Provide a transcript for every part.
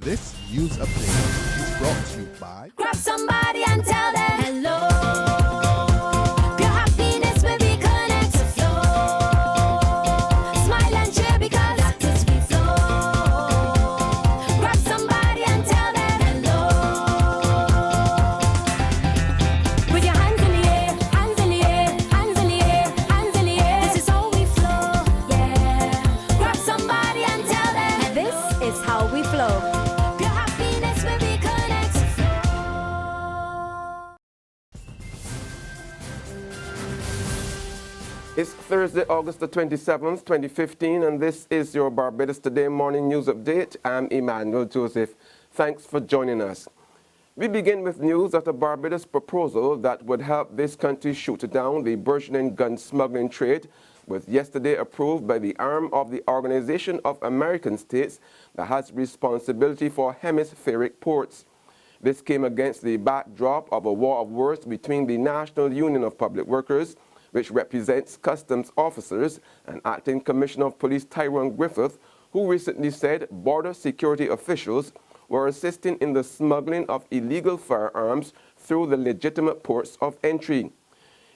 This news update is brought to you by Grab somebody and tell them hello. Your happiness will be connected to flow. Smile and cheer because that is we flow. Grab somebody and tell them hello. With your hands in the air, hands in the air, hands in the air, hands in the air. This is how we flow, yeah. Grab somebody and tell them this is how we flow. It's Thursday, August the 27th, 2015, and this is your Barbados Today morning news update. I'm Emmanuel Joseph. Thanks for joining us. We begin with news that a Barbados proposal that would help this country shoot down the burgeoning gun smuggling trade was yesterday approved by the arm of the Organization of American States that has responsibility for hemispheric ports. This came against the backdrop of a war of words between the National Union of Public Workers, which represents customs officers, and Acting Commissioner of Police Tyrone Griffith, who recently said border security officials were assisting in the smuggling of illegal firearms through the legitimate ports of entry.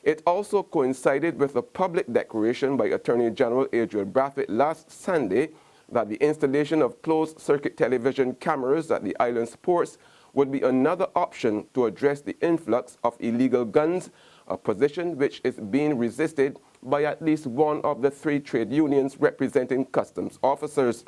It also coincided with a public declaration by Attorney General Adrian Brathwaite last Sunday that the installation of closed-circuit television cameras at the island's ports would be another option to address the influx of illegal guns, a position which is being resisted by at least one of the three trade unions representing customs officers.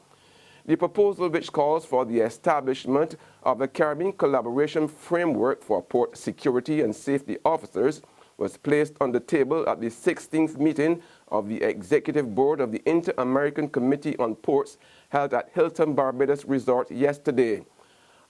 The proposal, which calls for the establishment of a Caribbean collaboration framework for port security and safety officers, was placed on the table at the 16th meeting of the Executive Board of the Inter-American Committee on Ports held at Hilton Barbados Resort yesterday.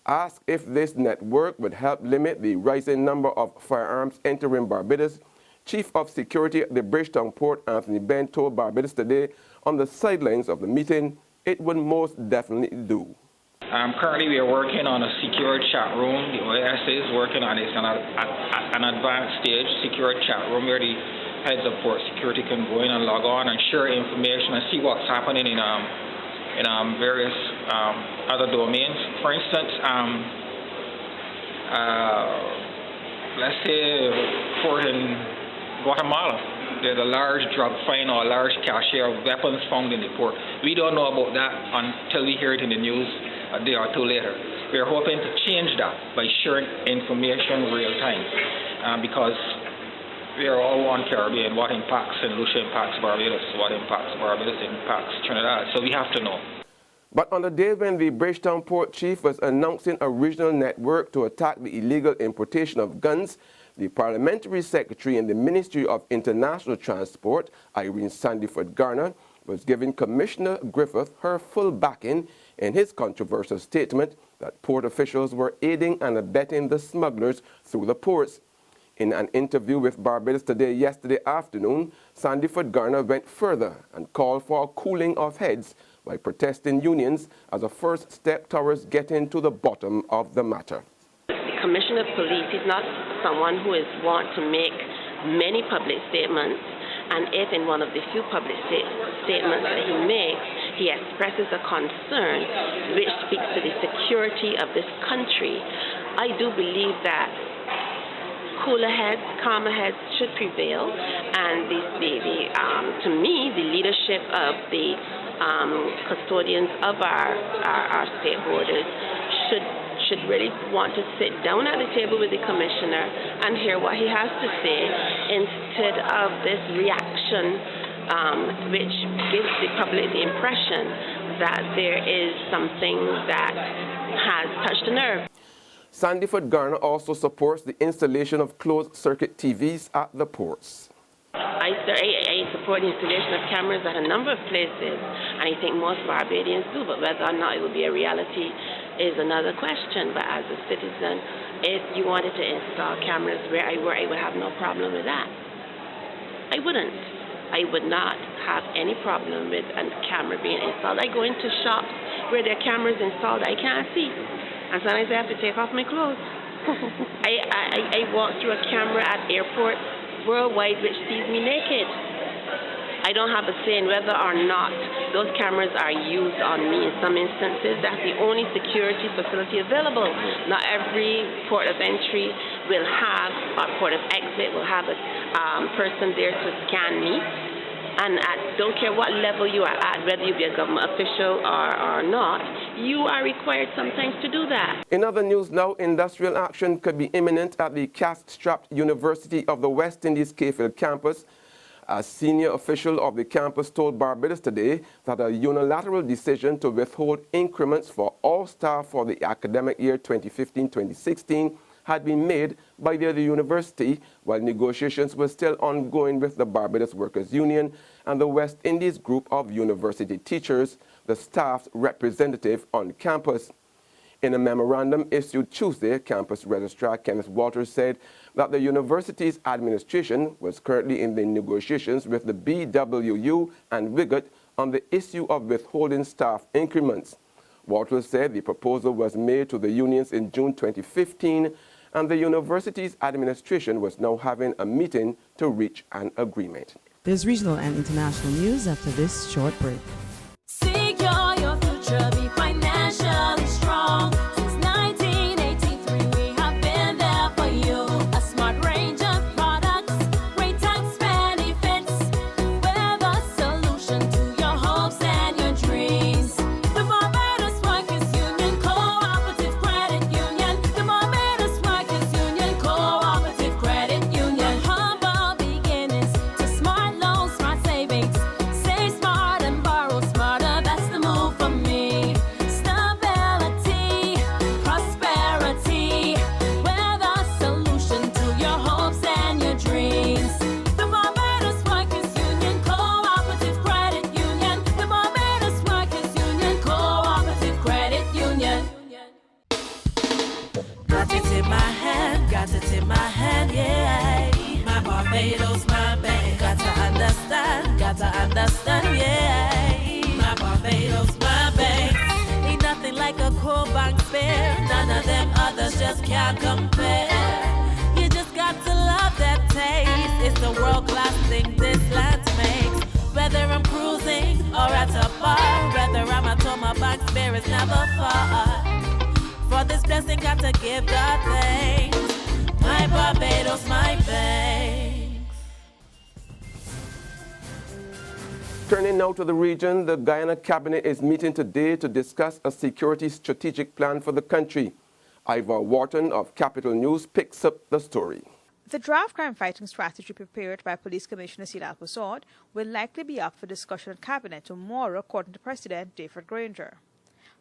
Asked if this network would help limit the rising number of firearms entering Barbados, Chief of Security at the Bridgetown Port, Anthony Ben, told Barbados Today on the sidelines of the meeting it would most definitely do. Currently, we are working on a secure chat room. The OAS is working on it at an advanced stage, secure chat room where the heads of port security can go in and log on and share information and see what's happening in various other domains. For instance, let's say port in Guatemala, there's a large drug find or a large cache of weapons found in the port. We don't know about that until we hear it in the news a day or two later. We're hoping to change that by sharing information real time because we are all one Caribbean. What impacts St. Lucia impacts Barbados. What impacts Barbados impacts Trinidad. So we have to know. But on the day when the Bridgetown Port Chief was announcing a regional network to attack the illegal importation of guns, the Parliamentary Secretary in the Ministry of International Transport, Irene Sandiford-Garner, was giving Commissioner Griffith her full backing in his controversial statement that port officials were aiding and abetting the smugglers through the ports. In an interview with Barbados Today yesterday afternoon, Sandiford-Garner went further and called for a cooling of heads by protesting unions as a first step towards getting to the bottom of the matter. The Commissioner of Police is not someone who is want to make many public statements, and if in one of the few public statements that he makes, he expresses a concern which speaks to the security of this country, I do believe that cooler heads, calmer heads should prevail, and to me, the leadership of the custodians of our state borders should really want to sit down at the table with the commissioner and hear what he has to say instead of this reaction which gives the public the impression that there is something that has touched a nerve. Sandiford-Garner also supports the installation of closed-circuit TVs at the ports. I support the installation of cameras at a number of places, and I think most Barbadians do, but whether or not it will be a reality is another question. But as a citizen, if you wanted to install cameras where I were, I would have no problem with that. I wouldn't. I would not have any problem with a camera being installed. I go into shops where there are cameras installed I can't see, and sometimes I have to take off my clothes. I walk through a camera at airports worldwide which sees me naked. I I don't have a say in whether or not those cameras are used on me. In some instances, that's the only security facility available. Not every port of entry will have, or port of exit will have a person there to scan me. And don't care what level you are at, whether you be a government official or not, you are required sometimes to do that. In other news now, industrial action could be imminent at the cask-strapped University of the West Indies Cayfield campus. A senior official of the campus told Barbados today that a unilateral decision to withhold increments for all staff for the academic year 2015-2016 had been made by the university while negotiations were still ongoing with the Barbados Workers' Union and the West Indies group of university teachers, the staff's representative on campus. In a memorandum issued Tuesday, campus registrar Kenneth Walters said that the university's administration was currently in the negotiations with the BWU and WIGOT on the issue of withholding staff increments. Walters said the proposal was made to the unions in June 2015, and the university's administration was now having a meeting to reach an agreement. There's regional and international news after this short break. Secure your future, be financially strong. Since 1983, we have been there for you. A smart range of products, great tax benefits. We're the solution to your hopes and your dreams. The Barbados Workers Union Cooperative Credit Union. The Barbados Workers Union Cooperative Credit Union. Humble beginnings to smart loans, smart savings. Save smart and borrow smarter. That's the move for me. Stability, prosperity. We're the solution to your hopes and your dreams. The Barbados Workers Union Cooperative Credit Union. The Barbados Workers Union Cooperative Credit Union. Got it in my hand, yeah. My Barbados, my bank. Got to understand, yeah. My Barbados, my bank. Ain't nothing like a core bank spare. None of them others just can't compare. You just got to love that taste. It's the world-class thing this land makes. Whether I'm cruising or at a bar, whether I'm at home, my bank spare is never far. For this blessing, got to give God thanks. My Barbados, my bank. Turning now to the region, the Guyana cabinet is meeting today to discuss a security strategic plan for the country. Ivor Wharton of Capital News picks up the story. The draft crime-fighting strategy prepared by Police Commissioner Sidal Possard will likely be up for discussion at Cabinet tomorrow, according to President David Granger.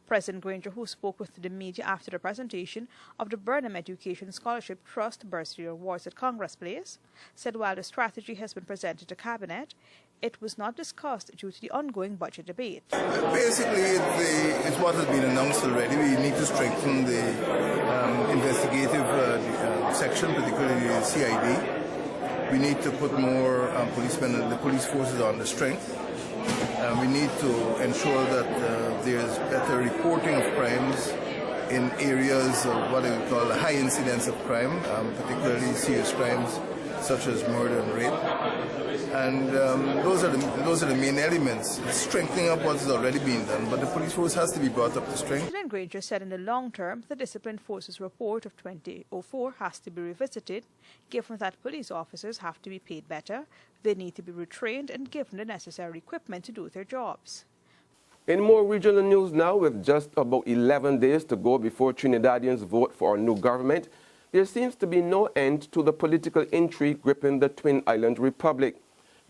President Granger, who spoke with the media after the presentation of the Burnham Education Scholarship Trust Bursary Awards at Congress Place, said while the strategy has been presented to Cabinet, it was not discussed due to the ongoing budget debate. Basically, it's what has been announced already. We need to strengthen the investigative section, particularly the CID. We need to put more policemen and the police forces on the strength. We need to ensure that there's better reporting of crimes in areas of what we call high incidence of crime, particularly serious crimes such as murder and rape. And those are the main elements, strengthening up what has already been done, but the police force has to be brought up to strength. President Granger said in the long term, the Disciplined Forces report of 2004 has to be revisited, given that police officers have to be paid better, they need to be retrained and given the necessary equipment to do their jobs. In more regional news now, with just about 11 days to go before Trinidadians vote for a new government, there seems to be no end to the political intrigue gripping the Twin Island Republic.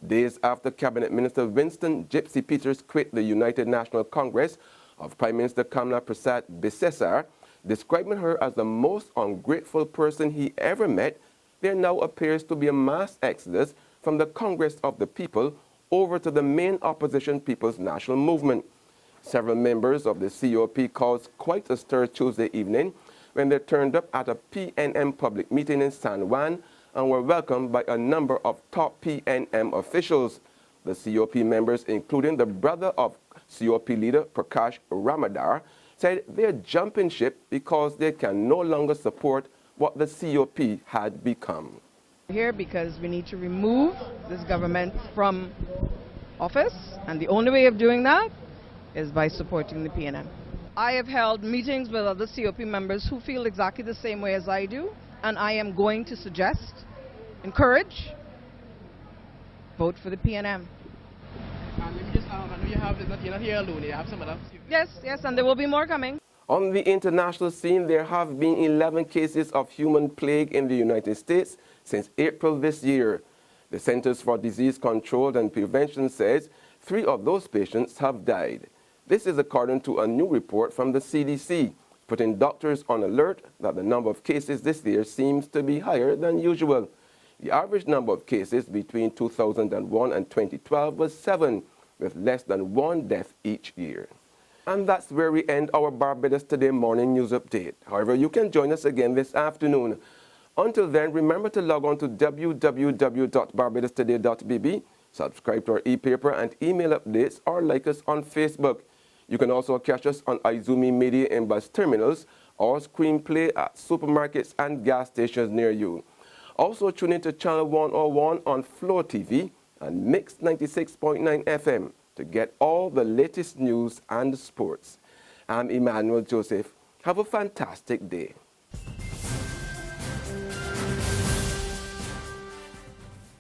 Days after Cabinet Minister Winston Gypsy Peters quit the United National Congress of Prime Minister Kamla Prasad Bisesar, describing her as the most ungrateful person he ever met, there now appears to be a mass exodus from the Congress of the People over to the main opposition People's National Movement. Several members of the COP caused quite a stir Tuesday evening when they turned up at a PNM public meeting in San Juan and were welcomed by a number of top PNM officials. The COP members, including the brother of COP leader Prakash Ramadar, said they're jumping ship because they can no longer support what the COP had become. Here because we need to remove this government from office, and the only way of doing that is by supporting the PNM. I have held meetings with other COP members who feel exactly the same way as I do, and I am going to suggest, encourage, vote for the PNM. Let me just, I know you're not here alone, you have some other... Yes, and there will be more coming. On the international scene, there have been 11 cases of human plague in the United States since April this year. The Centers for Disease Control and Prevention says 3 of those patients have died. This is according to a new report from the CDC, putting doctors on alert that the number of cases this year seems to be higher than usual. The average number of cases between 2001 and 2012 was 7, with less than 1 death each year. And that's where we end our Barbados Today morning news update. However, you can join us again this afternoon. Until then, remember to log on to www.barbadostoday.bb, subscribe to our e-paper and email updates, or like us on Facebook. You can also catch us on Izumi Media in bus terminals or Screenplay at supermarkets and gas stations near you. Also tune in to Channel 101 on Flow TV and Mix 96.9 FM to get all the latest news and sports. I'm Emmanuel Joseph. Have a fantastic day.